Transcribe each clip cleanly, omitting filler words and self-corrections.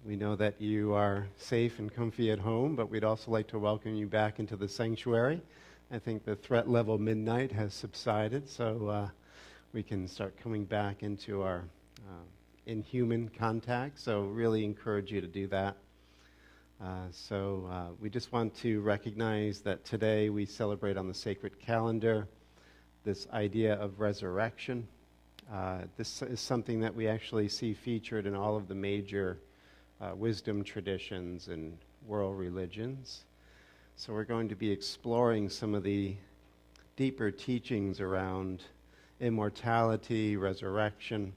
We know that you are safe and comfy at home, but we'd also like to welcome you back into the sanctuary. I think the threat level midnight has subsided, so we can start coming back into our inhuman contact. So really encourage you to do that. We just want to recognize that today we celebrate on the sacred calendar this idea of resurrection. This is something that we actually see featured in all of the major wisdom traditions and world religions. So we're going to be exploring some of the deeper teachings around immortality, resurrection.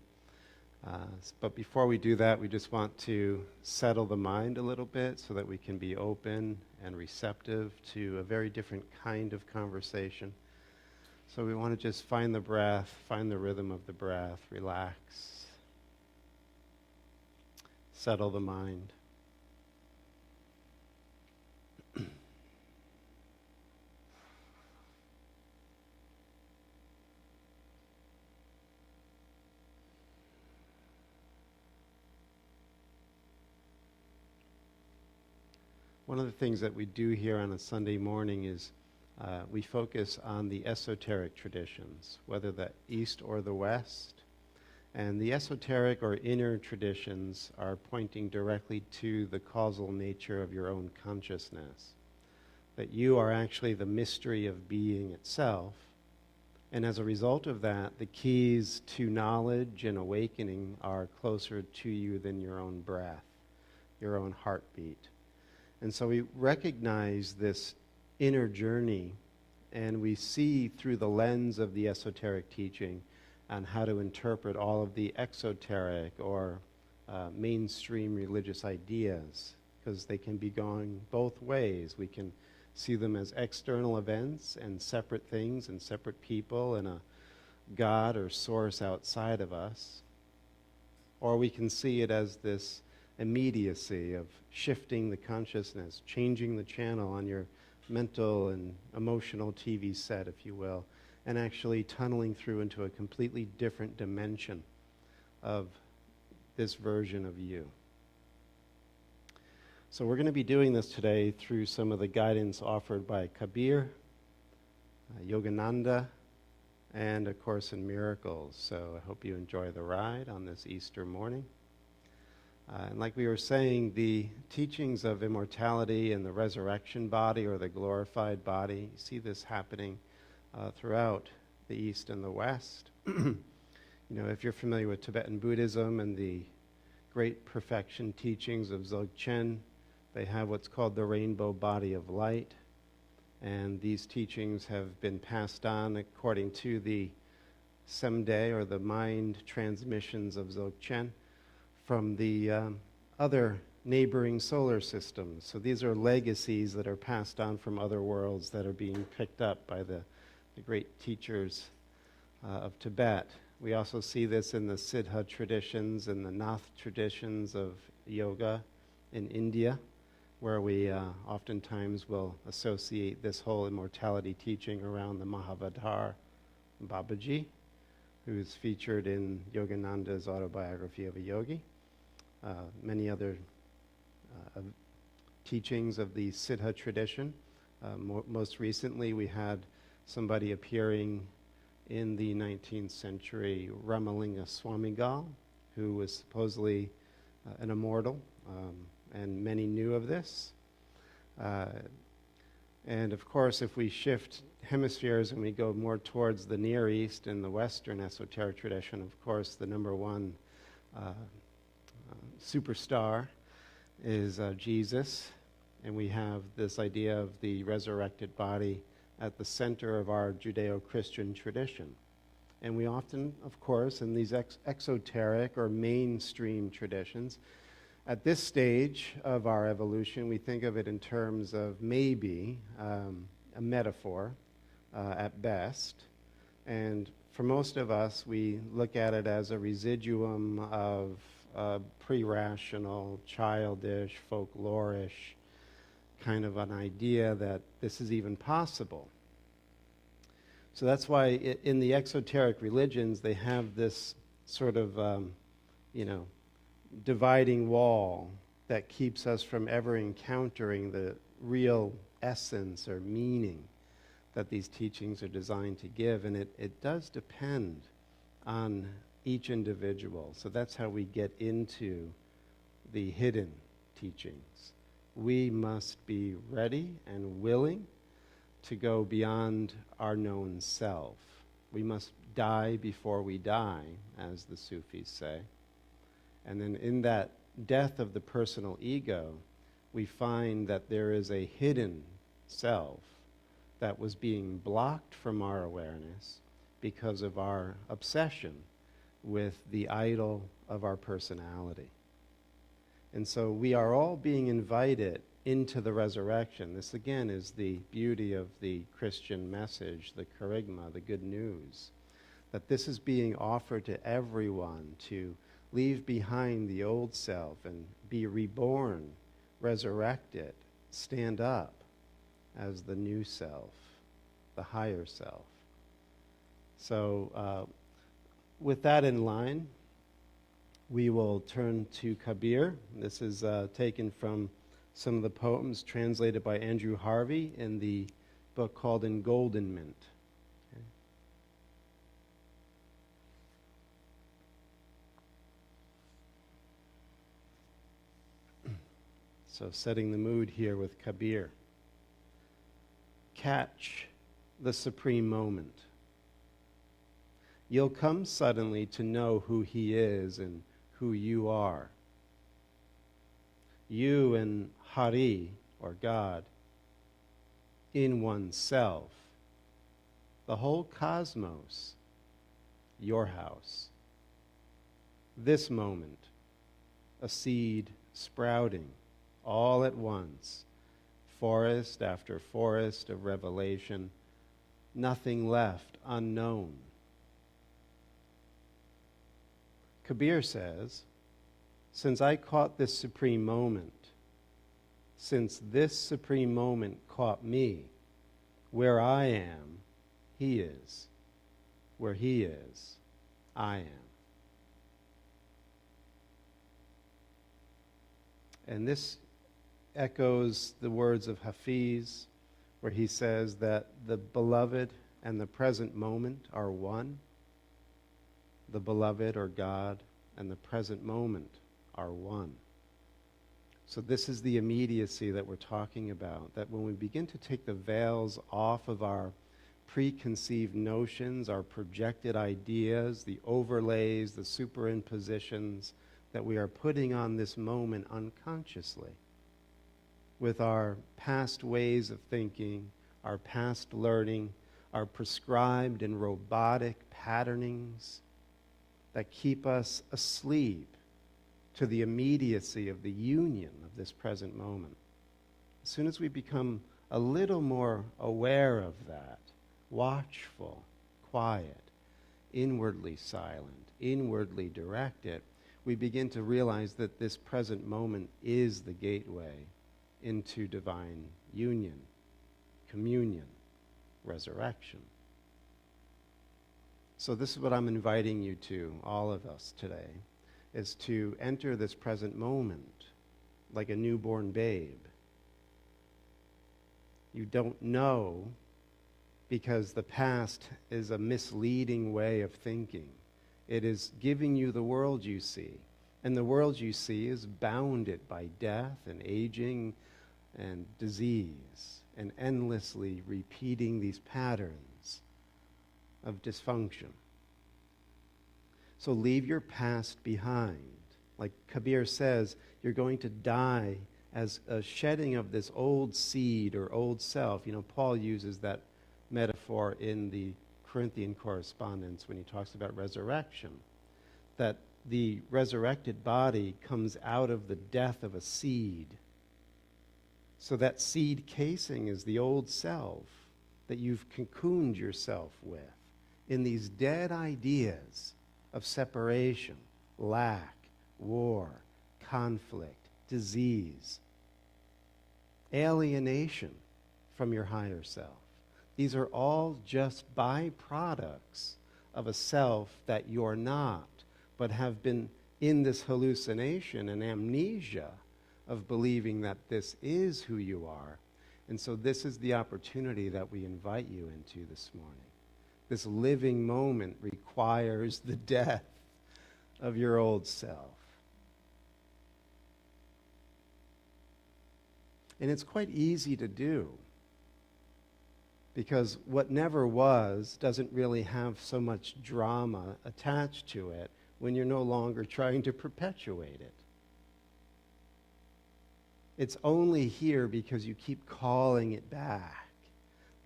But before we do that, we just want to settle the mind a little bit so that we can be open and receptive to a very different kind of conversation. So we want to just find the breath, find the rhythm of the breath, relax, settle the mind. One of the things that we do here on a Sunday morning is we focus on the esoteric traditions, whether the East or the West. And the esoteric or inner traditions are pointing directly to the causal nature of your own consciousness, that you are actually the mystery of being itself. And as a result of that, the keys to knowledge and awakening are closer to you than your own breath, your own heartbeat. And so we recognize this inner journey, and we see through the lens of the esoteric teaching on how to interpret all of the exoteric or mainstream religious ideas, because they can be going both ways. We can see them as external events and separate things and separate people and a God or source outside of us. Or we can see it as this immediacy of shifting the consciousness, changing the channel on your mental and emotional TV set, if you will, and actually tunneling through into a completely different dimension of this version of you. So we're going to be doing this today through some of the guidance offered by Kabir, Yogananda, and A Course in Miracles. So I hope you enjoy the ride on this Easter morning. And like we were saying, the teachings of immortality and the resurrection body or the glorified body, you see this happening throughout the East and the West. If you're familiar with Tibetan Buddhism and the great perfection teachings of Dzogchen, they have what's called the rainbow body of light. And these teachings have been passed on according to the Semde or the mind transmissions of Dzogchen from the other neighboring solar systems. So these are legacies that are passed on from other worlds that are being picked up by the great teachers of Tibet. We also see this in the Siddha traditions and the Nath traditions of yoga in India, where we oftentimes will associate this whole immortality teaching around the Mahavadar Babaji, who is featured in Yogananda's Autobiography of a Yogi. Many other teachings of the Siddha tradition. Most recently, we had somebody appearing in the 19th century, Ramalinga Swamigal, who was supposedly an immortal, and many knew of this. And of course, if we shift hemispheres and we go more towards the Near East and the Western esoteric tradition, of course, the number one superstar is Jesus, and we have this idea of the resurrected body at the center of our Judeo-Christian tradition. And we often, of course, in these exoteric or mainstream traditions, at this stage of our evolution, we think of it in terms of maybe a metaphor at best. And for most of us, we look at it as a residuum of pre-rational, childish, folklorish kind of an idea that this is even possible. So that's why in the exoteric religions, they have this sort of, dividing wall that keeps us from ever encountering the real essence or meaning that these teachings are designed to give. And it does depend on each individual. So that's how we get into the hidden teachings. We must be ready and willing to go beyond our known self. We must die before we die, as the Sufis say. And then in that death of the personal ego, we find that there is a hidden self that was being blocked from our awareness because of our obsession with the idol of our personality. And so we are all being invited into the resurrection. This again is the beauty of the Christian message, the kerygma, the good news, that this is being offered to everyone to leave behind the old self and be reborn, resurrected, stand up as the new self, the higher self. So with that in line, we will turn to Kabir. This is taken from some of the poems translated by Andrew Harvey in the book called Engoldenment. So setting the mood here with Kabir. Catch the supreme moment. You'll come suddenly to know who he is and who you are. You and Hari, or God, in oneself. The whole cosmos, your house. This moment, a seed sprouting all at once, forest after forest of revelation, nothing left unknown. Kabir says, since I caught this supreme moment, since this supreme moment caught me, where I am, he is. Where he is, I am. And this echoes the words of Hafiz, where he says that the beloved and the present moment are one. The beloved, or God, and the present moment are one. So this is the immediacy that we're talking about, that when we begin to take the veils off of our preconceived notions, our projected ideas, the overlays, the superimpositions that we are putting on this moment unconsciously, with our past ways of thinking, our past learning, our prescribed and robotic patternings that keep us asleep to the immediacy of the union of this present moment. As soon as we become a little more aware of that, watchful, quiet, inwardly silent, inwardly directed, we begin to realize that this present moment is the gateway into divine union, communion, resurrection. So this is what I'm inviting you to, all of us today, is to enter this present moment like a newborn babe. You don't know because the past is a misleading way of thinking. It is giving you the world you see. And the world you see is bounded by death and aging and disease and endlessly repeating these patterns of dysfunction. So leave your past behind. Like Kabir says, you're going to die as a shedding of this old seed or old self. You know, Paul uses that metaphor in the Corinthian correspondence when he talks about resurrection, that the resurrected body comes out of the death of a seed. So that seed casing is the old self that you've cocooned yourself with in these dead ideas of separation, lack, war, conflict, disease, alienation from your higher self. These are all just byproducts of a self that you're not, but have been in this hallucination and amnesia of believing that this is who you are. And so this is the opportunity that we invite you into this morning. This living moment requires the death of your old self. And it's quite easy to do, because what never was doesn't really have so much drama attached to it when you're no longer trying to perpetuate it. It's only here because you keep calling it back.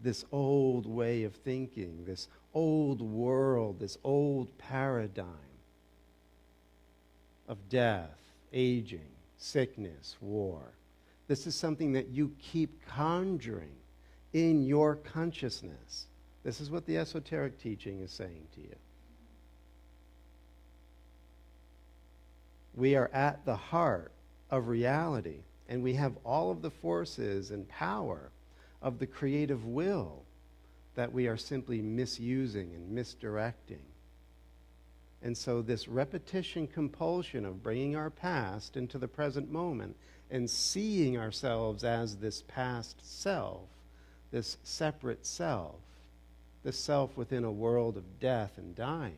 This old way of thinking, this old world, this old paradigm of death, aging, sickness, war. This is something that you keep conjuring in your consciousness. This is what the esoteric teaching is saying to you. We are at the heart of reality, and we have all of the forces and power of the creative will that we are simply misusing and misdirecting. And so this repetition compulsion of bringing our past into the present moment and seeing ourselves as this past self, this separate self, this self within a world of death and dying,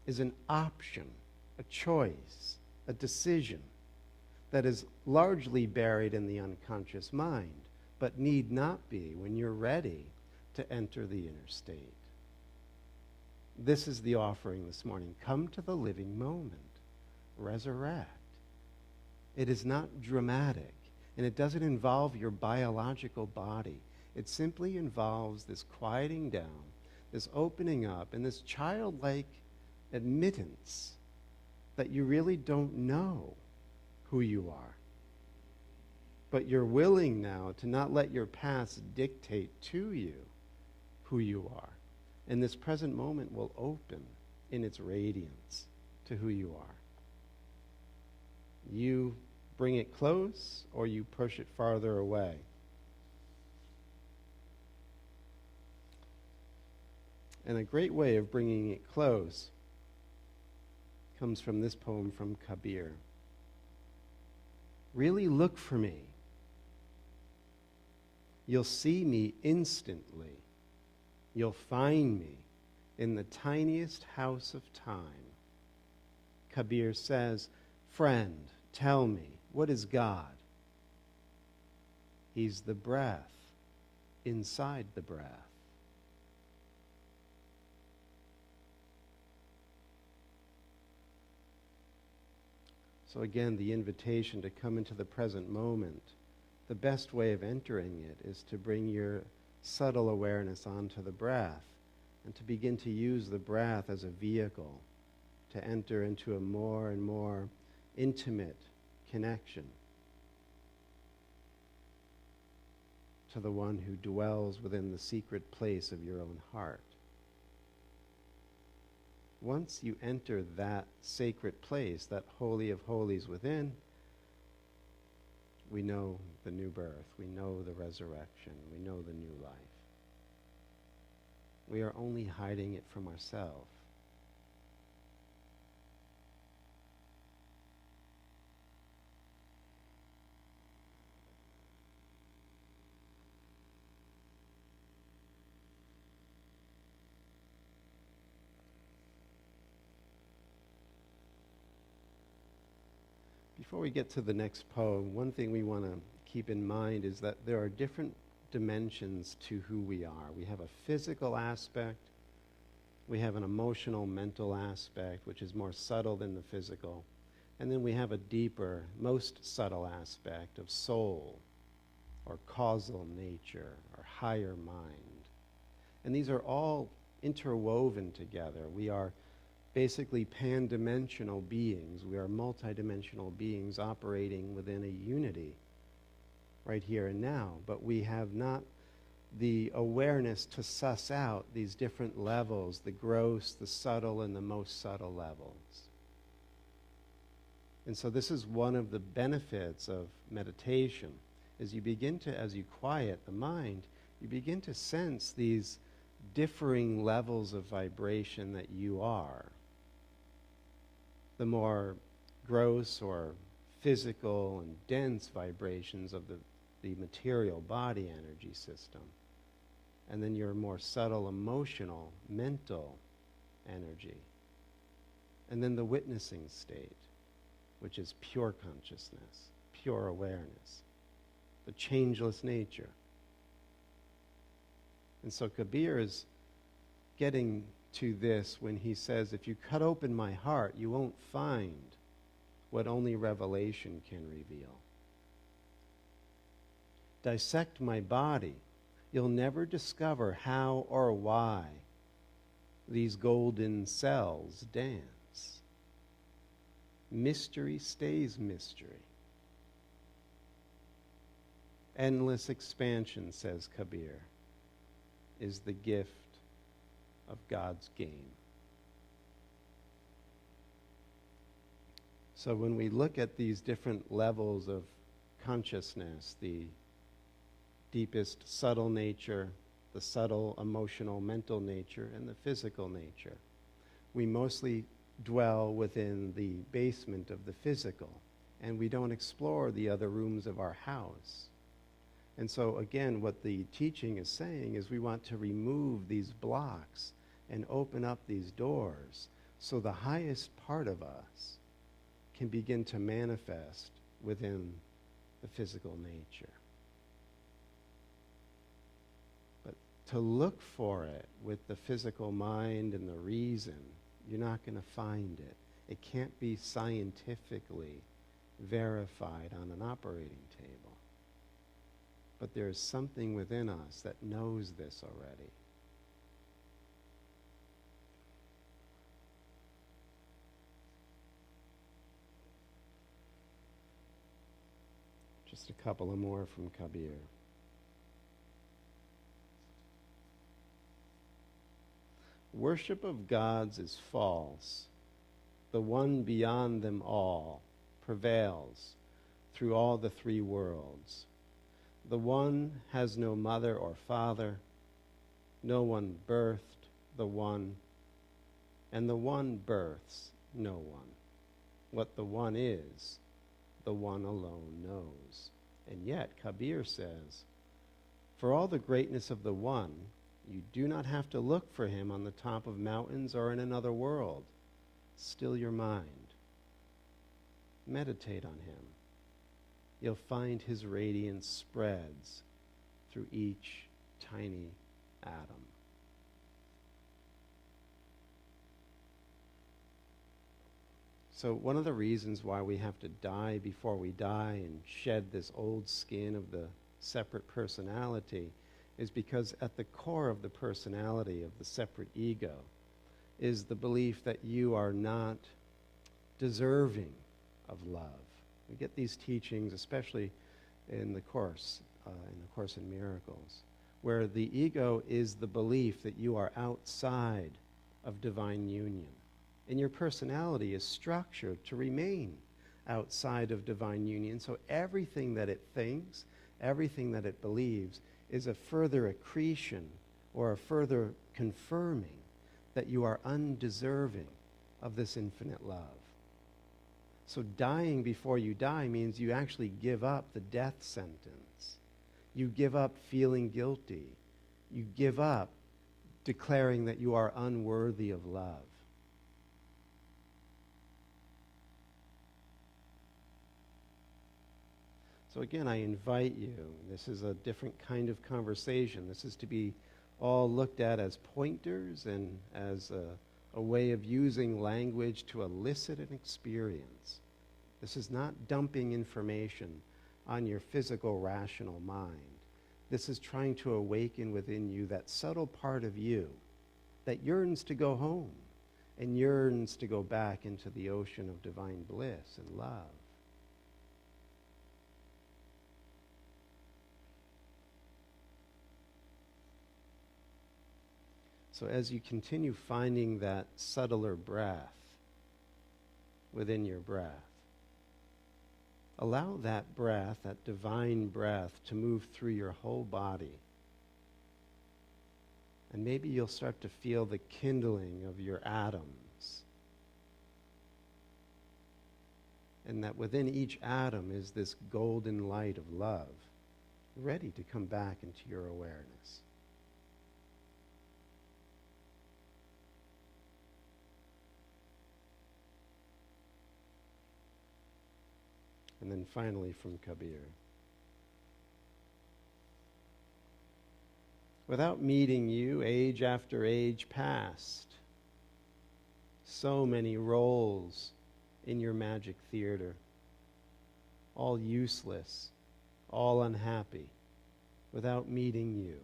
is an option, a choice, a decision that is largely buried in the unconscious mind, but need not be when you're ready to enter the inner state. This is the offering this morning. Come to the living moment. Resurrect. It is not dramatic, and it doesn't involve your biological body. It simply involves this quieting down, this opening up, and this childlike admittance that you really don't know who you are. But you're willing now to not let your past dictate to you who you are. And this present moment will open in its radiance to who you are. You bring it close, or you push it farther away. And a great way of bringing it close comes from this poem from Kabir. Really look for me. You'll see me instantly. You'll find me in the tiniest house of time. Kabir says, friend, tell me, what is God? He's the breath inside the breath. So again, the invitation to come into the present moment, the best way of entering it is to bring your subtle awareness onto the breath and to begin to use the breath as a vehicle to enter into a more and more intimate connection to the one who dwells within the secret place of your own heart. Once you enter that sacred place, that holy of holies within, we know the new birth, we know the resurrection, we know the new life. We are only hiding it from ourselves. Before we get to the next poem, one thing we want to keep in mind is that there are different dimensions to who we are. We have a physical aspect, we have an emotional, mental aspect, which is more subtle than the physical, and then we have a deeper, most subtle aspect of soul, or causal nature, or higher mind. And these are all interwoven together. We are basically pan-dimensional beings. We are multidimensional beings operating within a unity right here and now, but we have not the awareness to suss out these different levels, the gross, the subtle, and the most subtle levels. And so this is one of the benefits of meditation, is you begin to, as you quiet the mind, you begin to sense these differing levels of vibration that you are. The more gross or physical and dense vibrations of the material body energy system. And then your more subtle emotional, mental energy. And then the witnessing state, which is pure consciousness, pure awareness, the changeless nature. And so Kabir is getting to this when he says, if you cut open my heart, you won't find what only revelation can reveal. Dissect my body, you'll never discover how or why these golden cells dance. Mystery stays mystery. Endless expansion, says Kabir, is the gift of God's game. So when we look at these different levels of consciousness, the deepest subtle nature, the subtle emotional mental nature, and the physical nature, we mostly dwell within the basement of the physical, and we don't explore the other rooms of our house. And so again, what the teaching is saying is we want to remove these blocks and open up these doors so the highest part of us can begin to manifest within the physical nature. But to look for it with the physical mind and the reason, you're not going to find it. It can't be scientifically verified on an operating table. But there is something within us that knows this already. Just a couple of more from Kabir. Worship of gods is false. The one beyond them all prevails through all the three worlds. The one has no mother or father. No one birthed the one, and the one births no one. What the one is, the one alone knows. And yet, Kabir says, for all the greatness of the one, you do not have to look for him on the top of mountains or in another world. Still your mind. Meditate on him. You'll find his radiance spreads through each tiny atom. So one of the reasons why we have to die before we die and shed this old skin of the separate personality is because at the core of the personality of the separate ego is the belief that you are not deserving of love. We get these teachings, especially in the Course in Miracles, where the ego is the belief that you are outside of divine union. And your personality is structured to remain outside of divine union. So everything that it thinks, everything that it believes, is a further accretion or a further confirming that you are undeserving of this infinite love. So dying before you die means you actually give up the death sentence. You give up feeling guilty. You give up declaring that you are unworthy of love. So again, I invite you, this is a different kind of conversation. This is to be all looked at as pointers and as a way of using language to elicit an experience. This is not dumping information on your physical, rational mind. This is trying to awaken within you that subtle part of you that yearns to go home and yearns to go back into the ocean of divine bliss and love. So as you continue finding that subtler breath within your breath, allow that breath, that divine breath, to move through your whole body. And maybe you'll start to feel the kindling of your atoms. and that within each atom is this golden light of love, ready to come back into your awareness. And then finally from Kabir. Without meeting you, age after age passed. So many roles in your magic theater, all useless, all unhappy, without meeting you.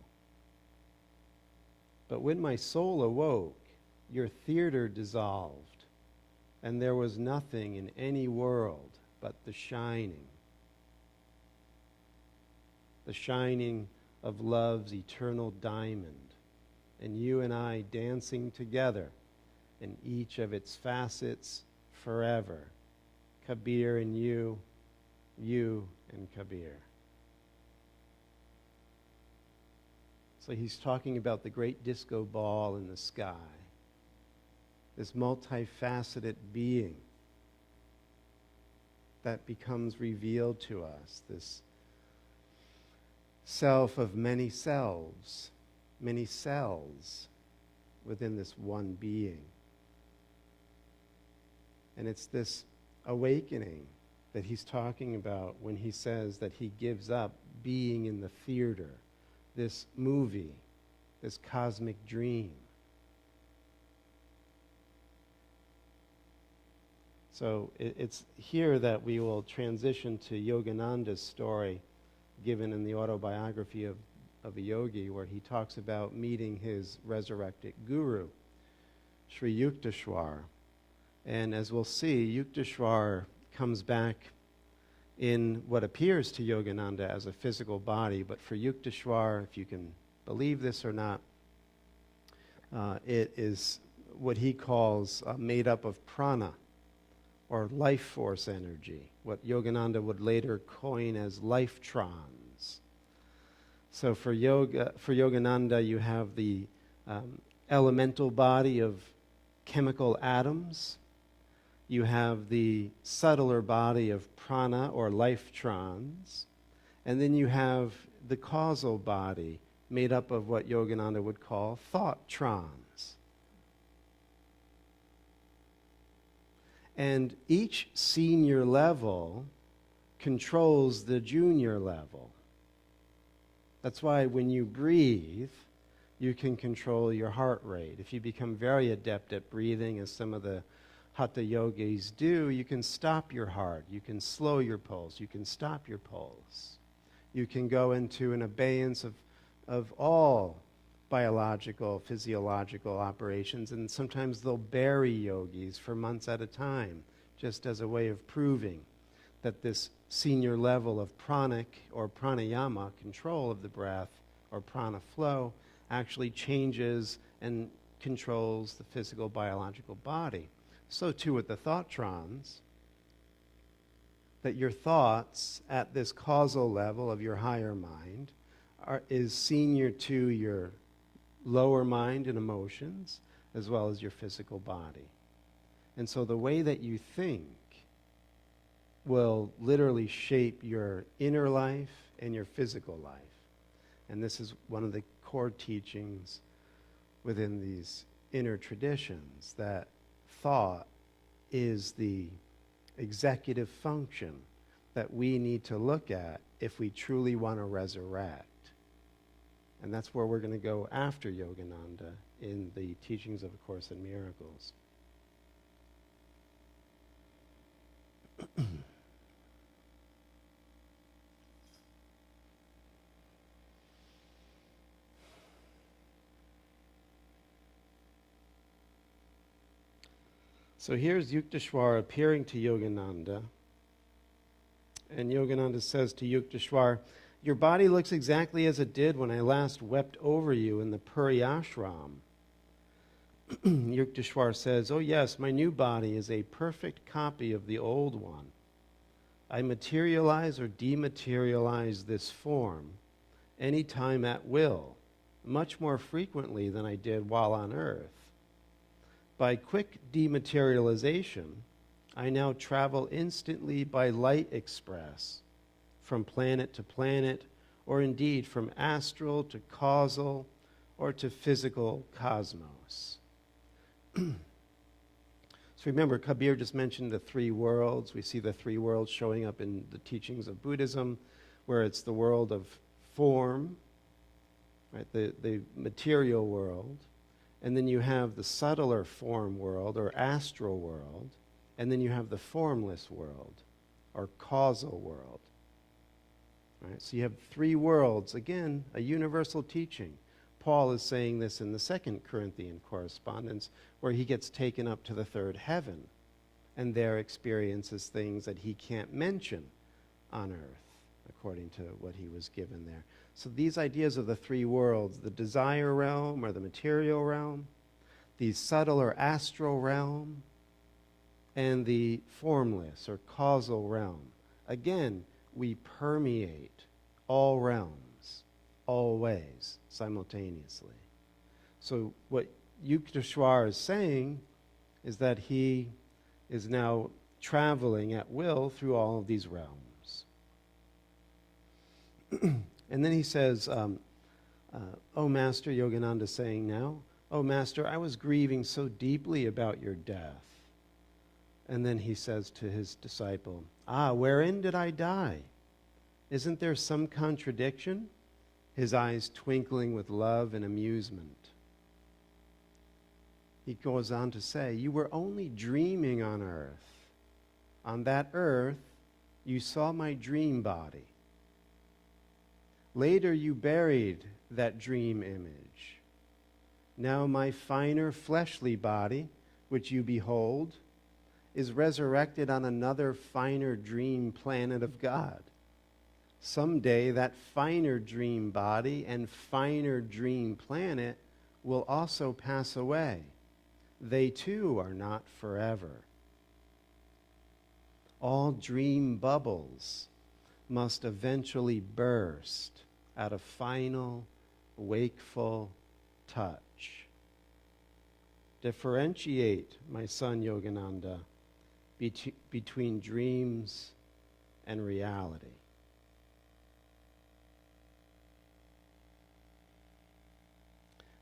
But when my soul awoke, your theater dissolved, and there was nothing in any world but the shining of love's eternal diamond, and you and I dancing together in each of its facets forever. Kabir and you and Kabir. So he's talking about the great disco ball in the sky, this multifaceted being that becomes revealed to us, this self of many selves within this one being. And it's this awakening that he's talking about when he says that he gives up being in the theater, this movie, this cosmic dream. So it's here that we will transition to Yogananda's story given in the autobiography of a yogi, where he talks about meeting his resurrected guru, Sri Yukteswar. And as we'll see, Yukteswar comes back in what appears to Yogananda as a physical body, but for Yukteswar, if you can believe this or not, it is what he calls made up of prana, or life force energy, what Yogananda would later coin as life-trons. So for Yogananda, you have the elemental body of chemical atoms. You have the subtler body of prana, or life-trons. And then you have the causal body made up of what Yogananda would call thought-trons. And each senior level controls the junior level. That's why when you breathe, you can control your heart rate. If you become very adept at breathing, as some of the Hatha yogis do, you can stop your heart, you can slow your pulse, you can stop your pulse. You can go into an abeyance of all biological, physiological operations, and sometimes they'll bury yogis for months at a time, just as a way of proving that this senior level of pranic or pranayama, control of the breath, or prana flow, actually changes and controls the physical biological body. So too with the thought-trons, that your thoughts at this causal level of your higher mind is senior to your lower mind and emotions, as well as your physical body. And so the way that you think will literally shape your inner life and your physical life. And this is one of the core teachings within these inner traditions, that thought is the executive function that we need to look at if we truly want to resurrect. And that's where we're going to go after Yogananda in the teachings of A Course in Miracles. So here's Yukteswar appearing to Yogananda. And Yogananda says to Yukteswar, "Your body looks exactly as it did when I last wept over you in the Puri ashram." Yukteswar says, "Oh yes, my new body is a perfect copy of the old one. I materialize or dematerialize this form anytime at will, much more frequently than I did while on earth. By quick dematerialization, I now travel instantly by light express, from planet to planet, or indeed from astral to causal, or to physical cosmos. So remember, Kabir just mentioned the three worlds. We see the three worlds showing up in the teachings of Buddhism, where it's the world of form, right, the material world, and then you have the subtler form world, or astral world, and then you have the formless world, or causal world. Right? So you have three worlds. Again, a universal teaching. Paul is saying this in the 2 Corinthian correspondence, where he gets taken up to the third heaven and there experiences things that he can't mention on earth, according to what he was given there. So these ideas of the three worlds, the desire realm or the material realm, the subtle or astral realm, and the formless or causal realm. Again, we permeate all realms, always, simultaneously. So what Yukteswar is saying is that he is now traveling at will through all of these realms. And then he says, "O Master," Yogananda saying now, "O Master, I was grieving so deeply about your death." And then he says to his disciple, "Ah, wherein did I die? Isn't there some contradiction?" His eyes twinkling with love and amusement. He goes on to say, "You were only dreaming on earth. On that earth, you saw my dream body. Later, you buried that dream image. Now my finer fleshly body, which you behold, is resurrected on another finer dream planet of God. Someday that finer dream body and finer dream planet will also pass away. They too are not forever. All dream bubbles must eventually burst at a final, wakeful touch. Differentiate, my son Yogananda, between dreams and reality."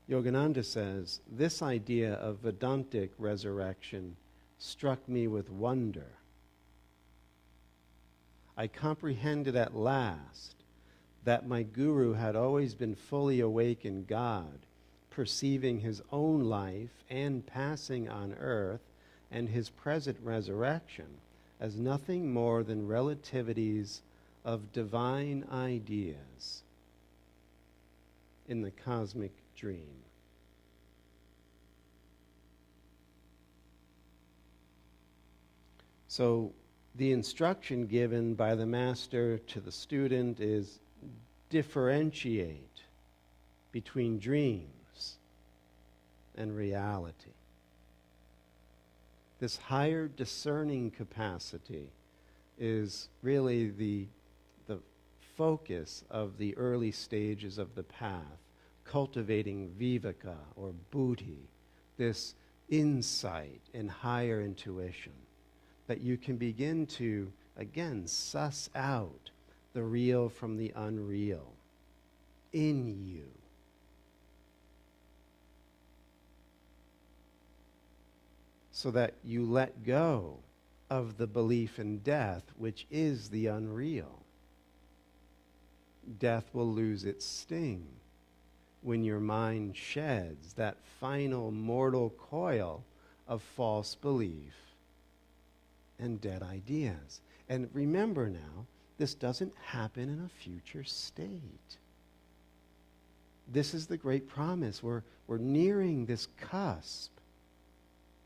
Yogananda says, "This idea of Vedantic resurrection struck me with wonder. I comprehended at last that my guru had always been fully awake in God, perceiving his own life and passing on earth and his present resurrection as nothing more than relativities of divine ideas in the cosmic dream." So the instruction given by the master to the student is differentiate between dreams and reality. This higher discerning capacity is really the focus of the early stages of the path, cultivating viveka or buddhi, this insight and higher intuition, that you can begin to, again, suss out the real from the unreal in you. So that you let go of the belief in death, which is the unreal. Death will lose its sting when your mind sheds that final mortal coil of false belief and dead ideas. And remember now, this doesn't happen in a future state. This is the great promise. We're nearing this cusp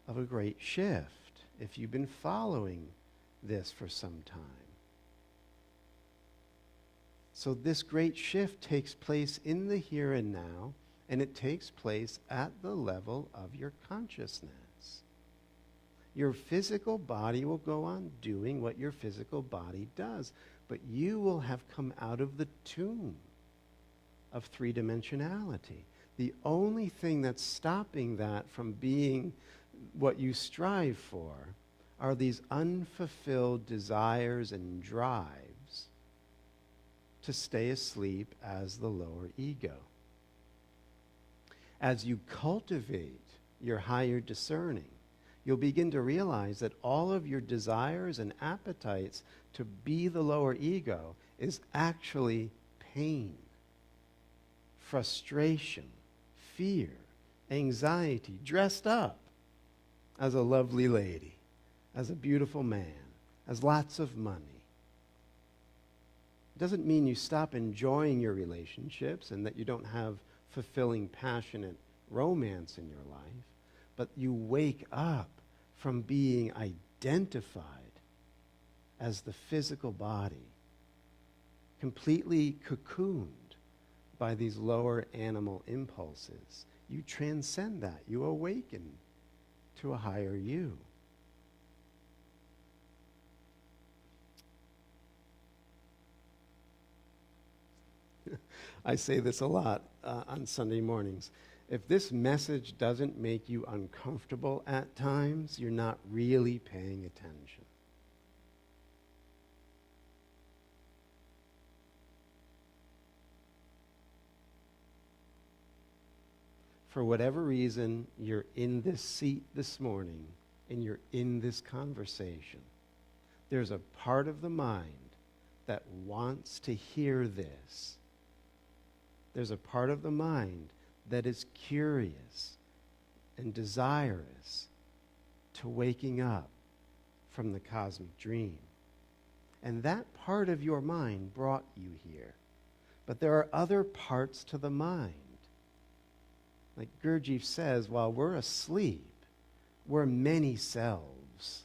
of a great shift, if you've been following this for some time. So this great shift takes place in the here and now, and it takes place at the level of your consciousness. Your physical body will go on doing what your physical body does, but you will have come out of the tomb of three-dimensionality. The only thing that's stopping that from being what you strive for are these unfulfilled desires and drives to stay asleep as the lower ego. As you cultivate your higher discerning, you'll begin to realize that all of your desires and appetites to be the lower ego is actually pain, frustration, fear, anxiety, dressed up as a lovely lady, as a beautiful man, as lots of money. It doesn't mean you stop enjoying your relationships and that you don't have fulfilling, passionate romance in your life, but you wake up from being identified as the physical body, completely cocooned by these lower animal impulses. You transcend that. You awaken to a higher you. I say this a lot on Sunday mornings. If this message doesn't make you uncomfortable at times, you're not really paying attention. For whatever reason, you're in this seat this morning and you're in this conversation. There's a part of the mind that wants to hear this. There's a part of the mind that is curious and desirous to waking up from the cosmic dream. And that part of your mind brought you here. But there are other parts to the mind. Like Gurdjieff says, while we're asleep, we're many selves.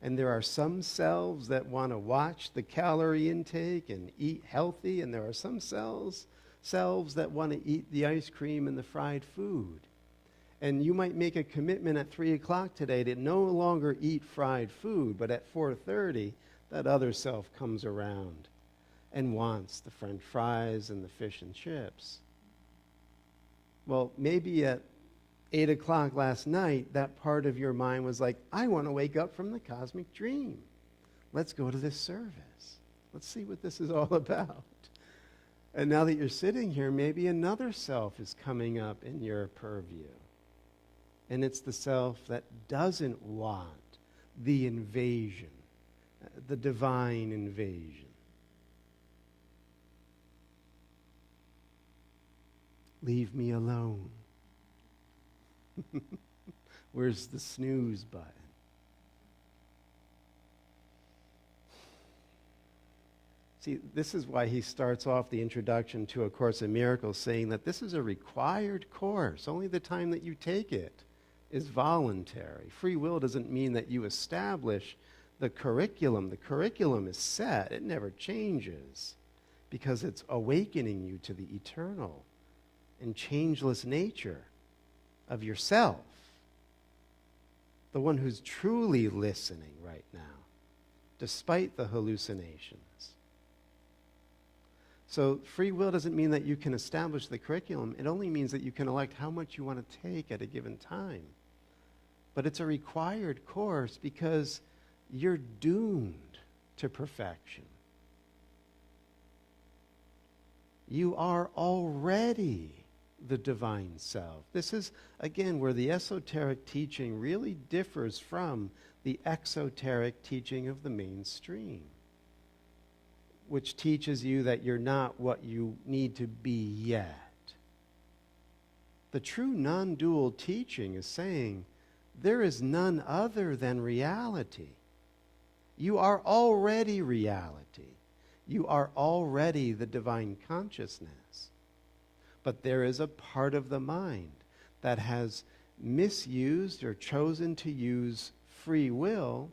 And there are some selves that want to watch the calorie intake and eat healthy, and there are some selves that want to eat the ice cream and the fried food. And you might make a commitment at 3 o'clock today to no longer eat fried food, but at 4:30, that other self comes around and wants the French fries and the fish and chips. Well, maybe at 8 o'clock last night, that part of your mind was like, I want to wake up from the cosmic dream. Let's go to this service. Let's see what this is all about. And now that you're sitting here, maybe another self is coming up in your purview. And it's the self that doesn't want the invasion, the divine invasion. Leave me alone. Where's the snooze button? See, this is why he starts off the introduction to A Course in Miracles saying that this is a required course. Only the time that you take it is voluntary. Free will doesn't mean that you establish the curriculum. The curriculum is set. It never changes because it's awakening you to the eternal and changeless nature of yourself, the one who's truly listening right now, despite the hallucinations. So free will doesn't mean that you can establish the curriculum. It only means that you can elect how much you want to take at a given time. But it's a required course because you're doomed to perfection. You are already the divine self. This is, again, where the esoteric teaching really differs from the exoteric teaching of the mainstream, which teaches you that you're not what you need to be yet. The true non-dual teaching is saying there is none other than reality. You are already reality. You are already the divine consciousness. But there is a part of the mind that has misused or chosen to use free will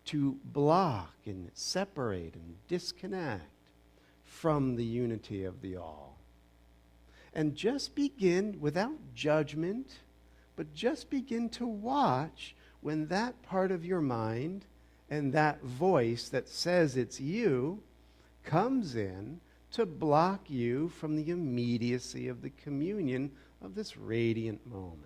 to block and separate and disconnect from the unity of the all. And just begin, without judgment, but just begin to watch when that part of your mind and that voice that says it's you comes in to block you from the immediacy of the communion of this radiant moment.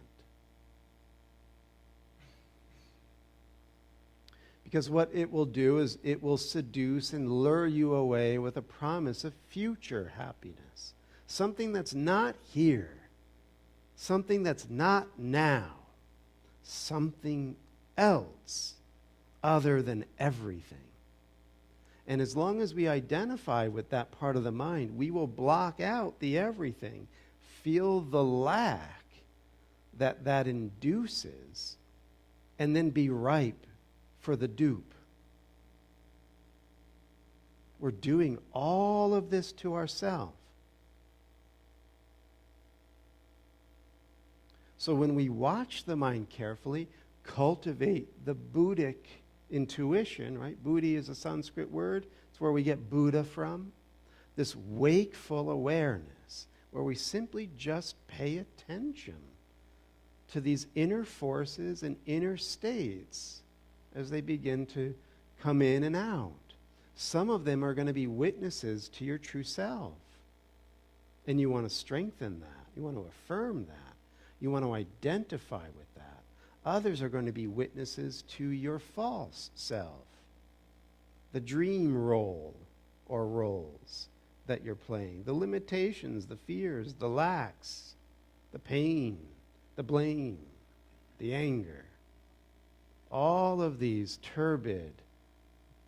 Because what it will do is it will seduce and lure you away with a promise of future happiness. Something that's not here. Something that's not now. Something else other than everything. And as long as we identify with that part of the mind, we will block out the everything, feel the lack that induces, and then be ripe for the dupe. We're doing all of this to ourselves. So when we watch the mind carefully, cultivate the Buddhic intuition, right? Buddhi is a Sanskrit word. It's where we get Buddha from. This wakeful awareness, where we simply just pay attention to these inner forces and inner states as they begin to come in and out. Some of them are going to be witnesses to your true self. And you want to strengthen that. You want to affirm that. You want to identify with that. Others are going to be witnesses to your false self. The dream role or roles that you're playing. The limitations, the fears, the lacks, the pain, the blame, the anger. All of these turbid,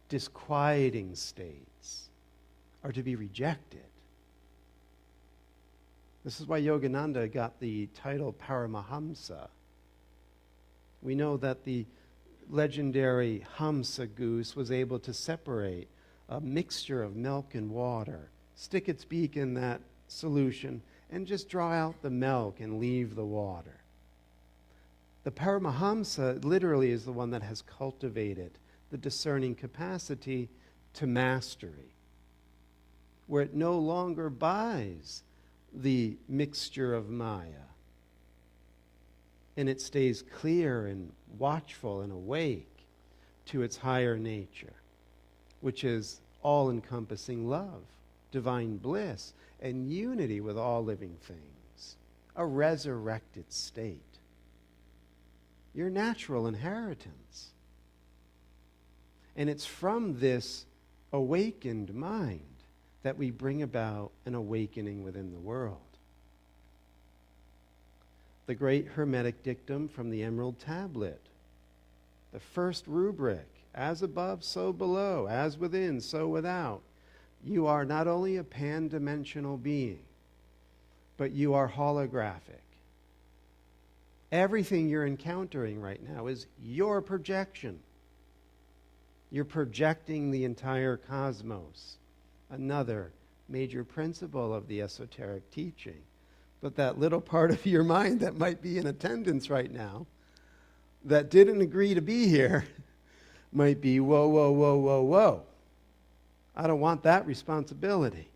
disquieting states are to be rejected. This is why Yogananda got the title Paramahamsa. We know that the legendary Hamsa goose was able to separate a mixture of milk and water, stick its beak in that solution, and just draw out the milk and leave the water. The Paramahamsa literally is the one that has cultivated the discerning capacity to mastery, where it no longer buys the mixture of Maya, and it stays clear and watchful and awake to its higher nature, which is all-encompassing love, divine bliss, and unity with all living things, a resurrected state. Your natural inheritance. And it's from this awakened mind that we bring about an awakening within the world. The great Hermetic dictum from the Emerald Tablet, the first rubric, as above, so below, as within, so without. You are not only a pan-dimensional being, but you are holographic. Everything you're encountering right now is your projection. You're projecting the entire cosmos. Another major principle of the esoteric teaching. But that little part of your mind that might be in attendance right now, that didn't agree to be here, might be, whoa, whoa, whoa, whoa, whoa. I don't want that responsibility.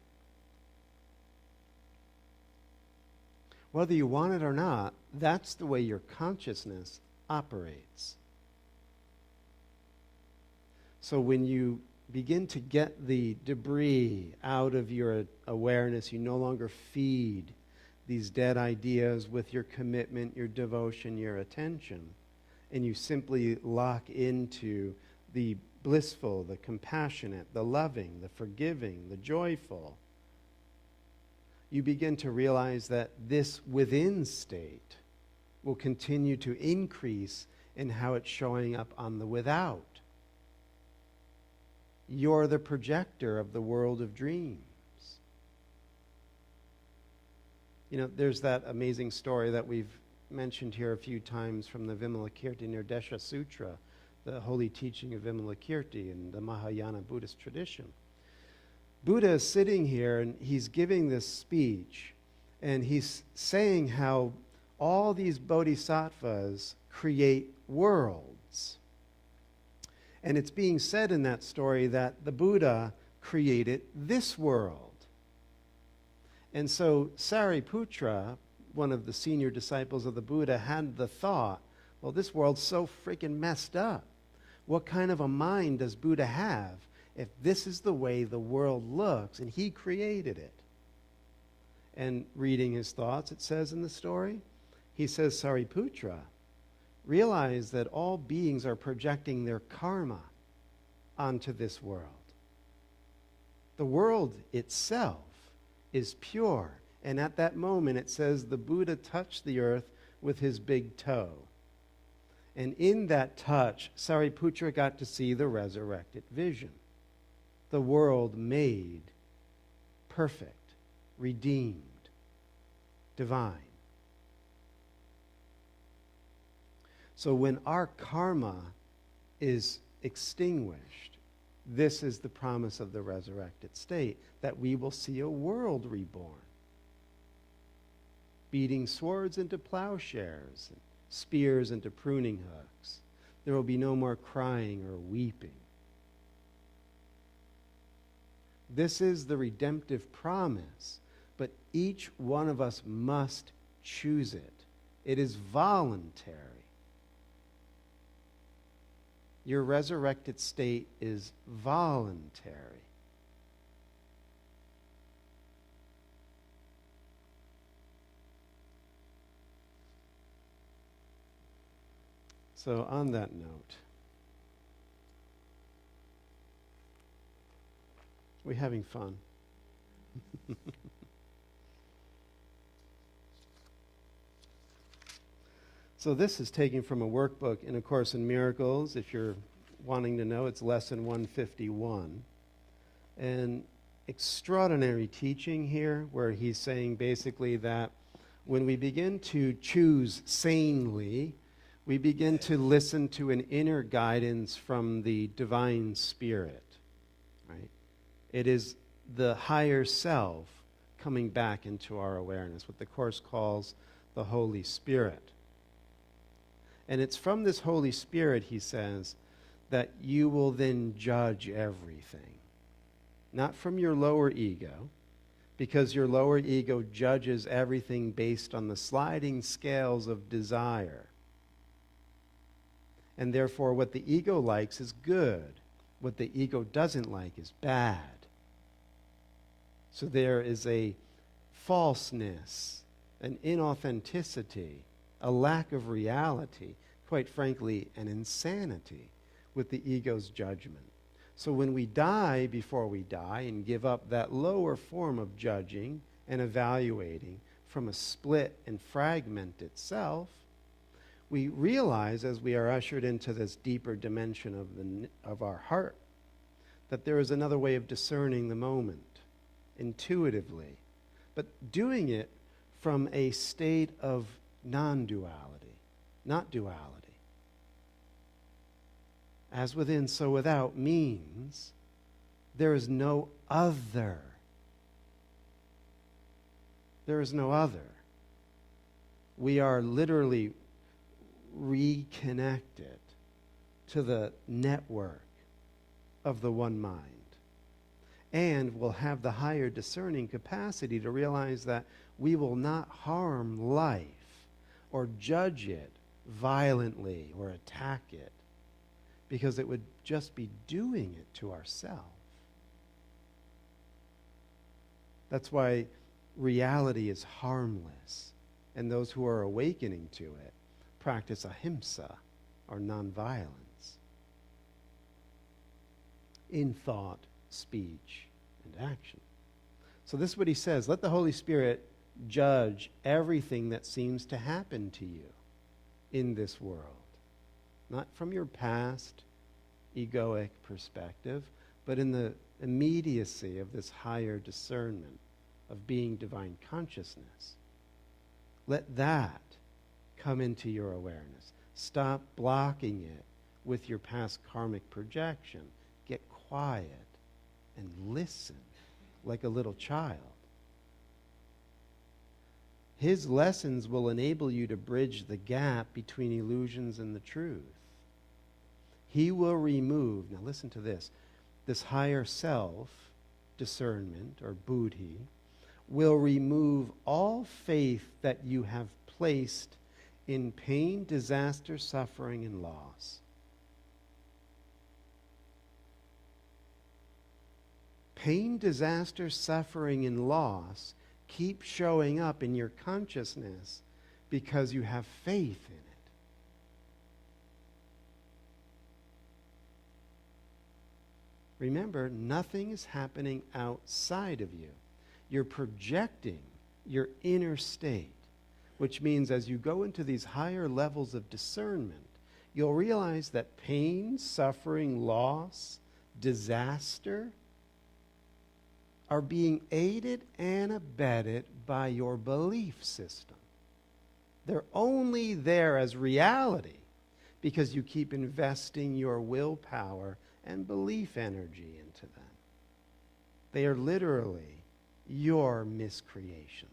Whether you want it or not, that's the way your consciousness operates. So when you begin to get the debris out of your awareness, you no longer feed these dead ideas with your commitment, your devotion, your attention, and you simply lock into the blissful, the compassionate, the loving, the forgiving, the joyful. You begin to realize that this within state will continue to increase in how it's showing up on the without. You're the projector of the world of dreams. You know, there's that amazing story that we've mentioned here a few times from the Vimalakirti Nirdesha Sutra, the holy teaching of Vimalakirti in the Mahayana Buddhist tradition. Buddha is sitting here and he's giving this speech, and he's saying how all these bodhisattvas create worlds. And it's being said in that story that the Buddha created this world. And so Sariputra, one of the senior disciples of the Buddha, had the thought, well, this world's so freaking messed up. What kind of a mind does Buddha have if this is the way the world looks and he created it? And reading his thoughts, it says in the story, he says, Sariputra, realize that all beings are projecting their karma onto this world. The world itself is pure. And at that moment, it says the Buddha touched the earth with his big toe. And in that touch, Sariputra got to see the resurrected vision. The world made perfect, redeemed, divine. So when our karma is extinguished, this is the promise of the resurrected state, that we will see a world reborn. Beating swords into plowshares, and spears into pruning hooks. There will be no more crying or weeping. This is the redemptive promise, but each one of us must choose it. It is voluntary. Your resurrected state is voluntary. So on that note, we're having fun. So this is taken from a workbook in A Course in Miracles. If you're wanting to know, it's lesson 151. And extraordinary teaching here, where he's saying basically that when we begin to choose sanely, we begin to listen to an inner guidance from the divine spirit, right? It is the higher self coming back into our awareness, what the Course calls the Holy Spirit. And it's from this Holy Spirit, he says, that you will then judge everything. Not from your lower ego, because your lower ego judges everything based on the sliding scales of desire. And therefore, what the ego likes is good. What the ego doesn't like is bad. So there is a falseness, an inauthenticity, a lack of reality, quite frankly, an insanity with the ego's judgment. So when we die before we die and give up that lower form of judging and evaluating from a split and fragmented self, we realize as we are ushered into this deeper dimension of our heart that there is another way of discerning the moment intuitively, but doing it from a state of non-duality, not duality. As within, so without means there is no other. There is no other. We are literally reconnected to the network of the one mind. And will have the higher discerning capacity to realize that we will not harm life or judge it violently or attack it, because it would just be doing it to ourselves. That's why reality is harmless, and those who are awakening to it practice ahimsa, or nonviolence, in thought, speech, and action. So this is what he says: let the Holy Spirit judge everything that seems to happen to you in this world. Not from your past egoic perspective, but in the immediacy of this higher discernment of being divine consciousness. Let that come into your awareness. Stop blocking it with your past karmic projection. Get quiet and listen like a little child. His lessons will enable you to bridge the gap between illusions and the truth. He will remove, now listen to this higher self, discernment, or buddhi, will remove all faith that you have placed in pain, disaster, suffering, and loss. Pain, disaster, suffering, and loss keep showing up in your consciousness because you have faith in it. Remember, nothing is happening outside of you. You're projecting your inner state, which means as you go into these higher levels of discernment, you'll realize that pain, suffering, loss, disaster are being aided and abetted by your belief system. They're only there as reality because you keep investing your willpower and belief energy into them. They are literally your miscreations.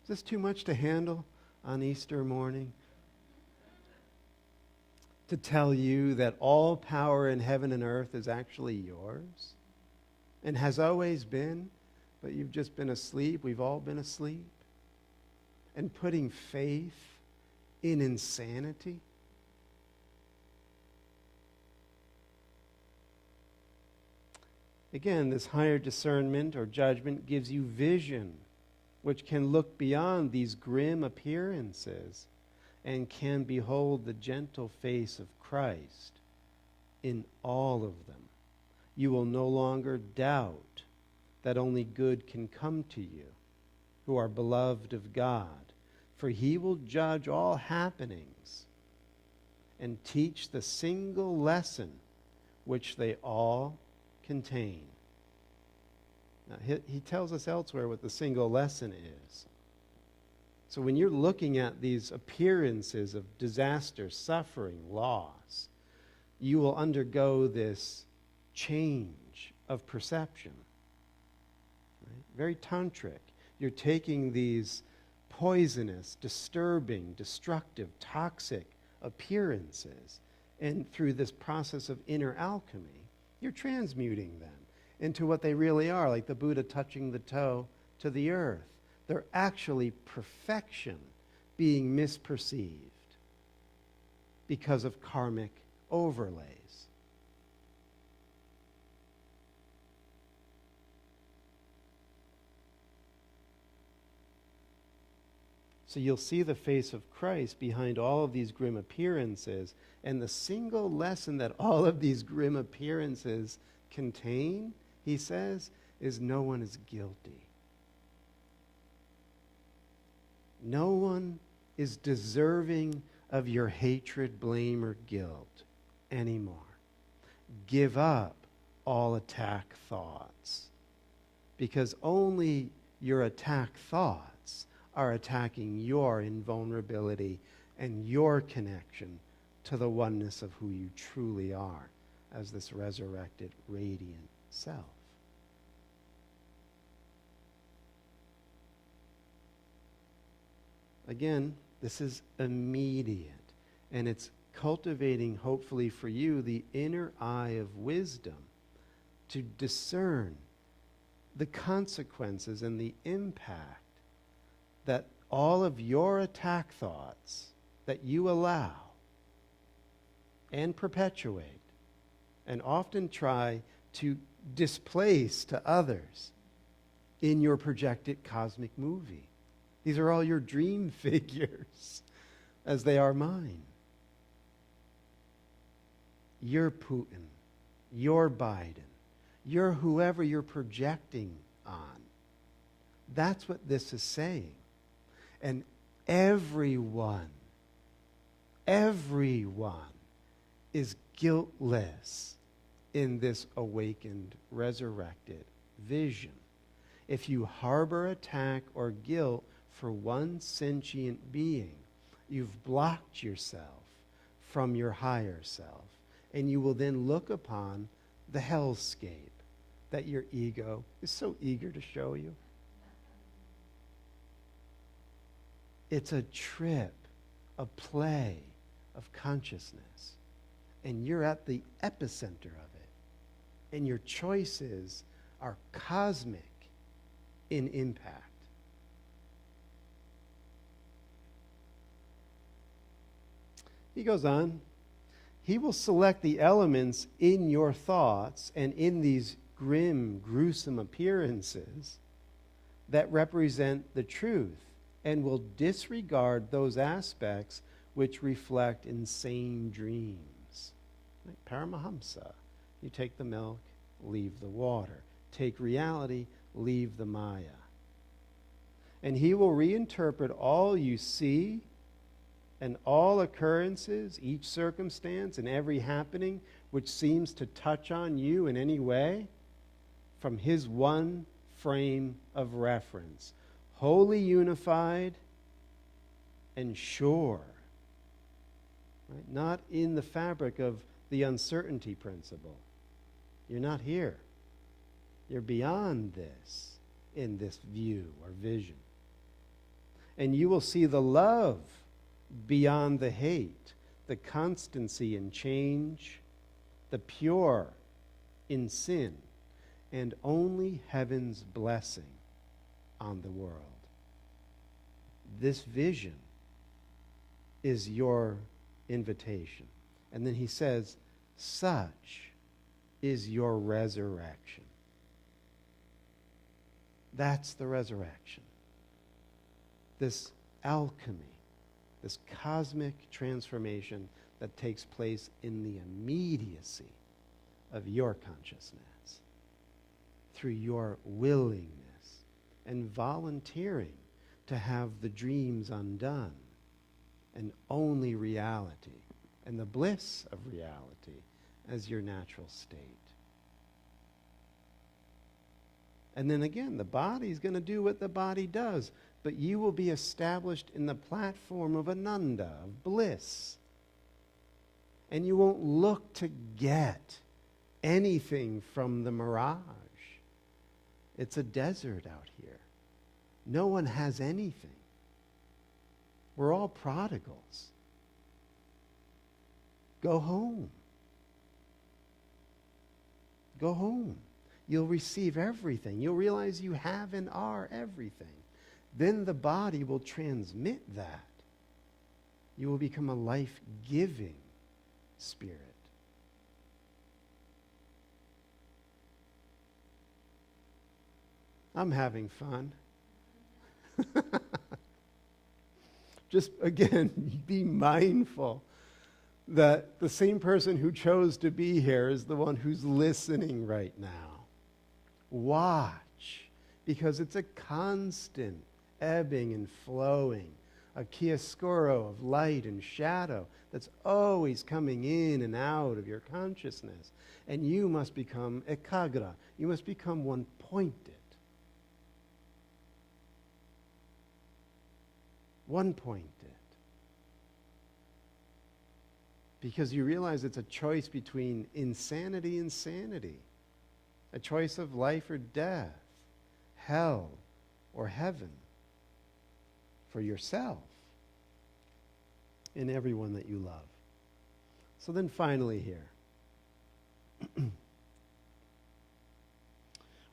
Is this too much to handle on Easter morning? To tell you that all power in heaven and earth is actually yours and has always been, but you've just been asleep. We've all been asleep. And putting faith in insanity. Again, this higher discernment or judgment gives you vision, which can look beyond these grim appearances and can behold the gentle face of Christ in all of them. You will no longer doubt that only good can come to you, who are beloved of God, for he will judge all happenings and teach the single lesson which they all contain. Now, he tells us elsewhere what the single lesson is. So when you're looking at these appearances of disaster, suffering, loss, you will undergo this change of perception. Right? Very tantric. You're taking these poisonous, disturbing, destructive, toxic appearances, and through this process of inner alchemy, you're transmuting them into what they really are, like the Buddha touching the toe to the earth. They're actually perfection being misperceived because of karmic overlays. So you'll see the face of Christ behind all of these grim appearances, and the single lesson that all of these grim appearances contain, he says, is no one is guilty. No one is deserving of your hatred, blame, or guilt anymore. Give up all attack thoughts, because only your attack thoughts are attacking your invulnerability and your connection to the oneness of who you truly are as this resurrected, radiant self. Again, this is immediate, and it's cultivating, hopefully for you, the inner eye of wisdom to discern the consequences and the impact that all of your attack thoughts that you allow and perpetuate and often try to displace to others in your projected cosmic movie. These are all your dream figures, as they are mine. You're Putin. You're Biden. You're whoever you're projecting on. That's what this is saying. And everyone is guiltless in this awakened, resurrected vision. If you harbor attack or guilt for one sentient being, you've blocked yourself from your higher self, and you will then look upon the hellscape that your ego is so eager to show you. It's a trip, a play of consciousness, and you're at the epicenter of it, and your choices are cosmic in impact. He goes on, he will select the elements in your thoughts and in these grim, gruesome appearances that represent the truth, and will disregard those aspects which reflect insane dreams. Right? Paramahamsa. You take the milk, leave the water. Take reality, leave the Maya. And he will reinterpret all you see and all occurrences, each circumstance and every happening which seems to touch on you in any way from his one frame of reference, wholly unified and sure, right? Not in the fabric of the uncertainty principle. You're not here. You're beyond this in this view or vision. And you will see the love beyond the hate, the constancy in change, the pure in sin, and only heaven's blessing on the world. This vision is your invitation. And then he says, such is your resurrection. That's the resurrection. This alchemy, this cosmic transformation that takes place in the immediacy of your consciousness through your willingness and volunteering to have the dreams undone and only reality and the bliss of reality as your natural state. And then again, the body's going to do what the body does, but you will be established in the platform of Ananda, of bliss. And you won't look to get anything from the mirage. It's a desert out here. No one has anything. We're all prodigals. Go home. Go home. You'll receive everything. You'll realize you have and are everything. Then the body will transmit that. You will become a life-giving spirit. I'm having fun. Just, again, be mindful that the same person who chose to be here is the one who's listening right now. Watch, because it's a constant ebbing and flowing, a chiaroscuro of light and shadow that's always coming in and out of your consciousness. And you must become ekagra. You must become one-pointed. One-pointed. Because you realize it's a choice between insanity and sanity. A choice of life or death, hell or heaven, for yourself and everyone that you love. So then finally here,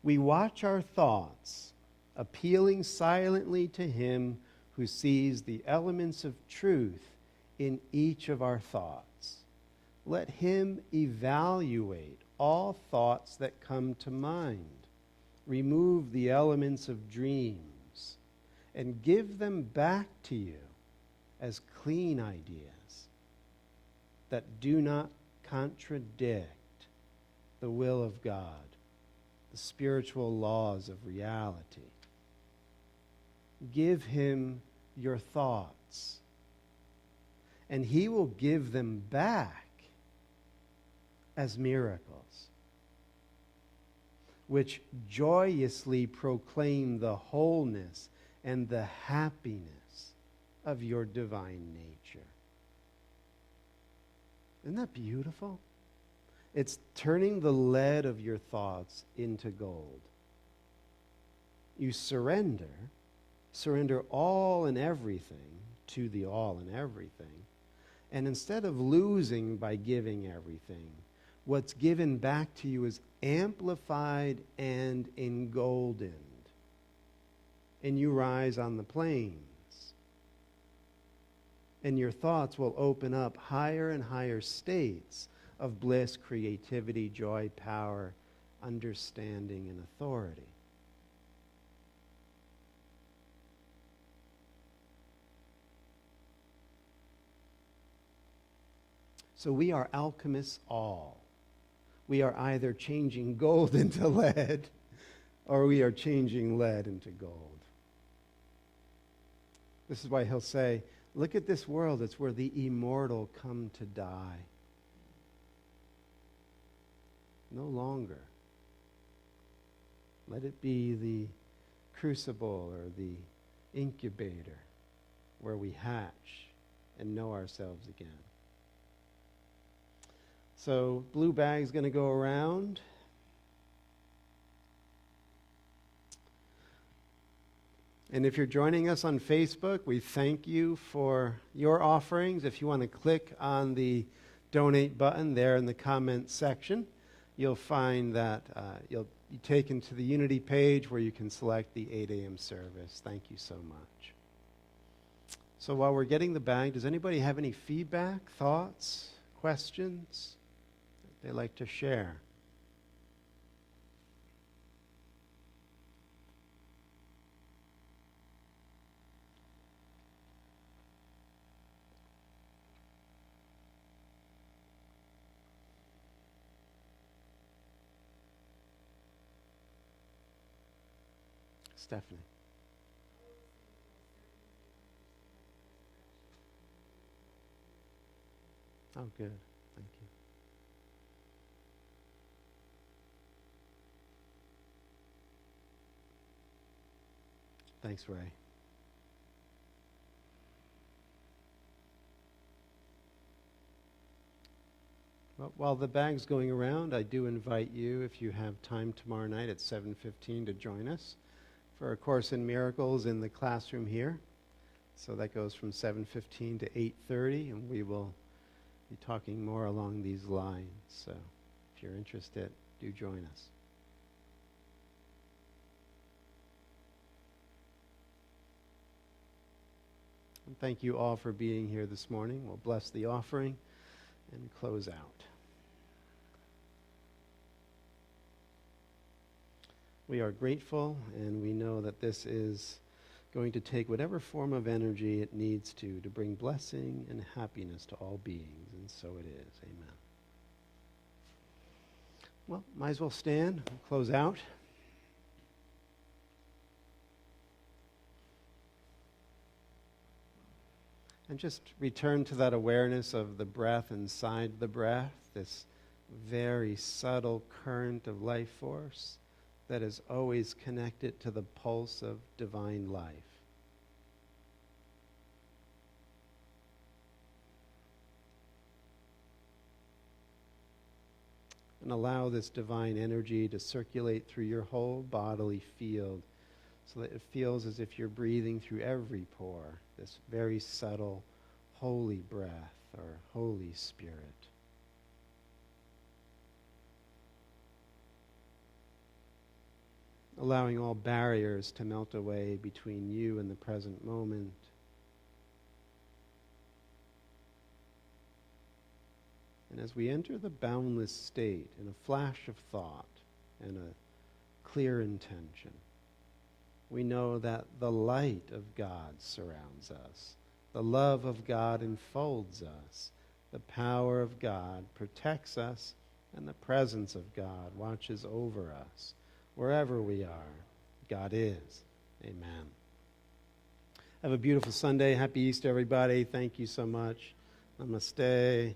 we watch our thoughts, appealing silently to him who sees the elements of truth in each of our thoughts. Let him evaluate all thoughts that come to mind. Remove the elements of dreams and give them back to you as clean ideas that do not contradict the will of God, the spiritual laws of reality. Give him your thoughts, and he will give them back as miracles, which joyously proclaim the wholeness and the happiness of your divine nature. Isn't that beautiful? It's turning the lead of your thoughts into gold. You surrender all and everything to the all and everything. And instead of losing by giving everything, what's given back to you is amplified and engoldened. And you rise on the plains. And your thoughts will open up higher and higher states of bliss, creativity, joy, power, understanding, and authority. So we are alchemists all. We are either changing gold into lead, or we are changing lead into gold. This is why he'll say, look at this world. It's where the immortal come to die. No longer. Let it be the crucible or the incubator where we hatch and know ourselves again. So blue bag's going to go around. And if you're joining us on Facebook, we thank you for your offerings. If you want to click on the donate button there in the comments section, you'll find that you'll be taken to the Unity page where you can select the 8 a.m. service. Thank you so much. So while we're getting the bag, does anybody have any feedback, thoughts, questions they'd like to share? Stephanie. Oh, good. Thank you. Thanks, Ray. Well, while the bag's going around, I do invite you, if you have time tomorrow night at 7:15, to join us for a Course in Miracles in the classroom here. So that goes from 7:15 to 8:30, and we will be talking more along these lines. So if you're interested, do join us. And thank you all for being here this morning. We'll bless the offering and close out. We are grateful, and we know that this is going to take whatever form of energy it needs to bring blessing and happiness to all beings, and so it is. Amen. Well, might as well stand and close out. And just return to that awareness of the breath inside the breath, this very subtle current of life force that is always connected to the pulse of divine life. And allow this divine energy to circulate through your whole bodily field so that it feels as if you're breathing through every pore, this very subtle holy breath or Holy Spirit. Allowing all barriers to melt away between you and the present moment. And as we enter the boundless state in a flash of thought and a clear intention, we know that the light of God surrounds us. The love of God enfolds us. The power of God protects us, and the presence of God watches over us. Wherever we are, God is. Amen. Have a beautiful Sunday. Happy Easter, everybody. Thank you so much. Namaste.